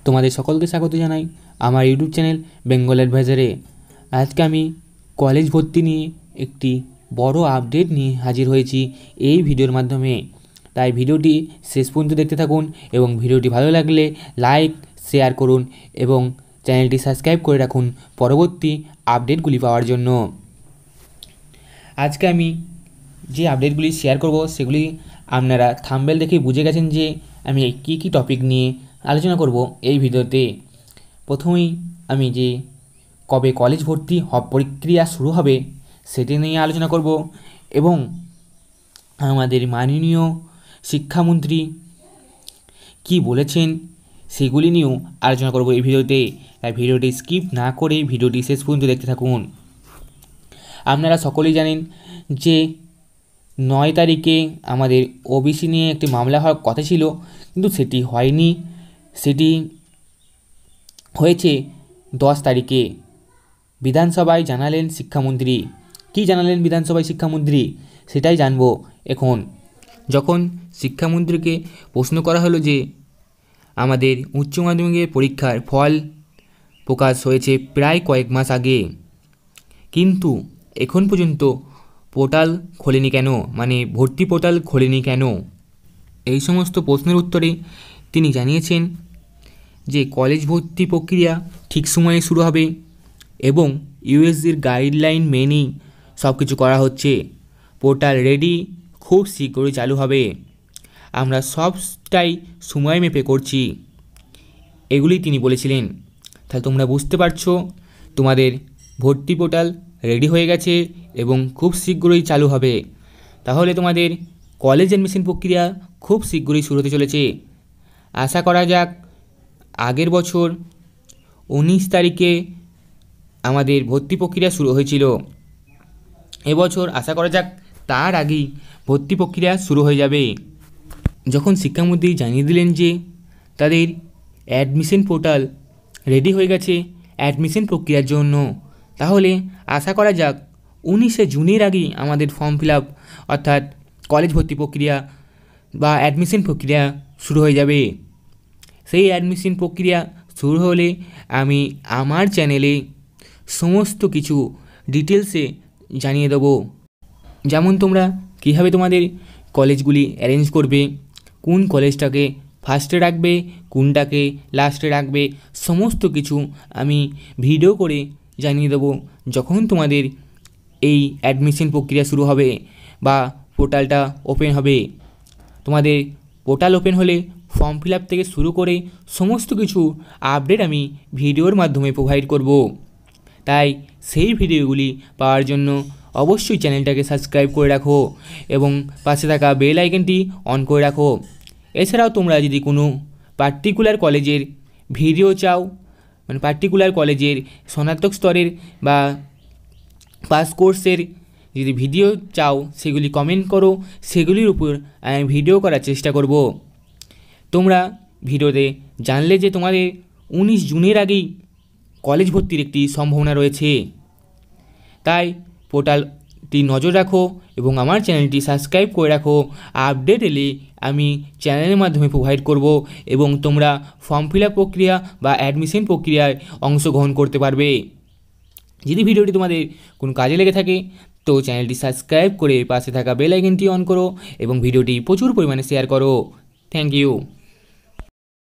তোমাদের সকলকে স্বাগত জানাই আমার ইউটিউব চ্যানেল বেঙ্গল অ্যাডভাইজারে। আজকে আমি কলেজ ভর্তি নিয়ে একটি বড় আপডেট নিয়ে হাজির হয়েছি এই ভিডিওর মাধ্যমে। তাই ভিডিওটি শেষ পর্যন্ত দেখতে থাকুন এবং ভিডিওটি ভালো লাগলে লাইক শেয়ার করুন এবং চ্যানেলটি সাবস্ক্রাইব করে রাখুন পরবর্তী আপডেটগুলি পাওয়ার জন্য। আজকে আমি যে আপডেটগুলি শেয়ার করব সেগুলি আপনারা থাম্বনেল দেখে বুঝে গেছেন যে আমি কী কী টপিক নিয়ে আলোচনা করব এই ভিডিওতে। প্রথমেই আমি যে কবে কলেজ ভর্তি প্রক্রিয়া শুরু হবে সেটি নিয়ে আলোচনা করব এবং আমাদের মাননীয় শিক্ষামন্ত্রী কি বলেছেন সেগুলি নিয়েও আলোচনা করব এই ভিডিওতে। তাই ভিডিওটি স্কিপ না করে ভিডিওটি শেষ পর্যন্ত দেখতে থাকুন। আপনারা সকলেই জানেন যে 9 তারিখে আমাদের ওবিসি নিয়ে একটি মামলা হওয়ার কথা ছিল, কিন্তু সেটি হয়নি। সেটি হয়েছে 10 তারিখে। বিধানসভায় জানালেন শিক্ষামন্ত্রী। কি জানালেন বিধানসভায় শিক্ষামন্ত্রী সেটাই জানবো এখন। যখন শিক্ষামন্ত্রীকে প্রশ্ন করা হলো যে আমাদের উচ্চ মাধ্যমিকের পরীক্ষার ফল প্রকাশ হয়েছে প্রায় কয়েক মাস আগে, কিন্তু এখন পর্যন্ত পোর্টাল খোলেনি কেন, মানে ভর্তি পোর্টাল খোলেনি কেন, এই সমস্ত প্রশ্নের উত্তরে তিনি জানিয়েছেন যে কলেজ ভর্তি প্রক্রিয়া ঠিক সময়ে শুরু হবে এবং ইউএসজির গাইডলাইন মেনেই সব কিছু করা হচ্ছে। পোর্টাল রেডি, খুব শীঘ্রই চালু হবে। আমরা সবটাই সময় মেপে করছি, এগুলি তিনি বলেছিলেন। তাহলে তোমরা বুঝতে পারছো তোমাদের ভর্তি পোর্টাল রেডি হয়ে গেছে এবং খুব শীঘ্রই চালু হবে। তাহলে তোমাদের কলেজ অ্যাডমিশন প্রক্রিয়া খুব শীঘ্রই শুরু হতে চলেছে। আশা করা যাক আগের বছর 19 তারিখে আমাদের ভর্তি প্রক্রিয়া শুরু হয়েছিল, এবছর আশা করা যাক তার আগেই ভর্তি প্রক্রিয়া শুরু হয়ে যাবে। যখন শিক্ষামন্ত্রী জানিয়ে দিলেন যে তাদের অ্যাডমিশন পোর্টাল রেডি হয়ে গেছে অ্যাডমিশন প্রক্রিয়ার জন্য, তাহলে আশা করা যাক 19শে জুনের আগেই আমাদের ফর্ম ফিল আপ অর্থাৎ কলেজ ভর্তি প্রক্রিয়া বা অ্যাডমিশন প্রক্রিয়া শুরু হয়ে যাবে। সেই অ্যাডমিশন প্রক্রিয়া শুরু হলে আমি আমার চ্যানেলে সমস্ত কিছু ডিটেলসে জানিয়ে দেবো। যেমন তোমরা কীভাবে তোমাদের কলেজগুলি অ্যারেঞ্জ করবে, কোন কলেজটাকে ফার্স্টে রাখবে, কোনটাকে লাস্টে রাখবে, সমস্ত কিছু আমি ভিডিও করে জানিয়ে দেবো যখন তোমাদের এই অ্যাডমিশন প্রক্রিয়া শুরু হবে বা পোর্টালটা ওপেন হবে। তোমাদের পোর্টাল ওপেন হলে ফর্ম ফিল আপ থেকে শুরু করে সমস্ত কিছু আপডেট আমি ভিডিওর মাধ্যমে প্রোভাইড করব। তাই সেই ভিডিওগুলি পাওয়ার জন্য অবশ্যই চ্যানেলটাকে সাবস্ক্রাইব করে রাখো এবং পাশে থাকা বেল আইকনটি অন করে রাখো। এছাড়াও তোমরা যদি কোনো পার্টিকুলার কলেজের ভিডিও চাও, মানে পার্টিকুলার কলেজের স্নাতক স্তরের বা পাস কোর্সের যদি ভিডিও চাও সেগুলি কমেন্ট করো, সেগুলির উপর আমি ভিডিও করার চেষ্টা করব। তোমরা ভিডিওতে জানলে যে তোমাদের 19 জুনের আগেই কলেজ ভর্তির একটি সম্ভাবনা রয়েছে, তাই পোর্টালটি নজর রাখো এবং আমার চ্যানেলটি সাবস্ক্রাইব করে রাখো। আপডেট এলে আমি চ্যানেলের মাধ্যমে প্রোভাইড করব এবং তোমরা ফর্ম ফিল আপ প্রক্রিয়া বা অ্যাডমিশন প্রক্রিয়ায় অংশগ্রহণ করতে পারবে। যদি ভিডিওটি তোমাদের কোনো কাজে লেগে থাকে তো চ্যানেলটি সাবস্ক্রাইব করে পাশে থাকা বেল আইকনটি অন করো এবং ভিডিওটি প্রচুর পরিমাণে শেয়ার করো। Thank you.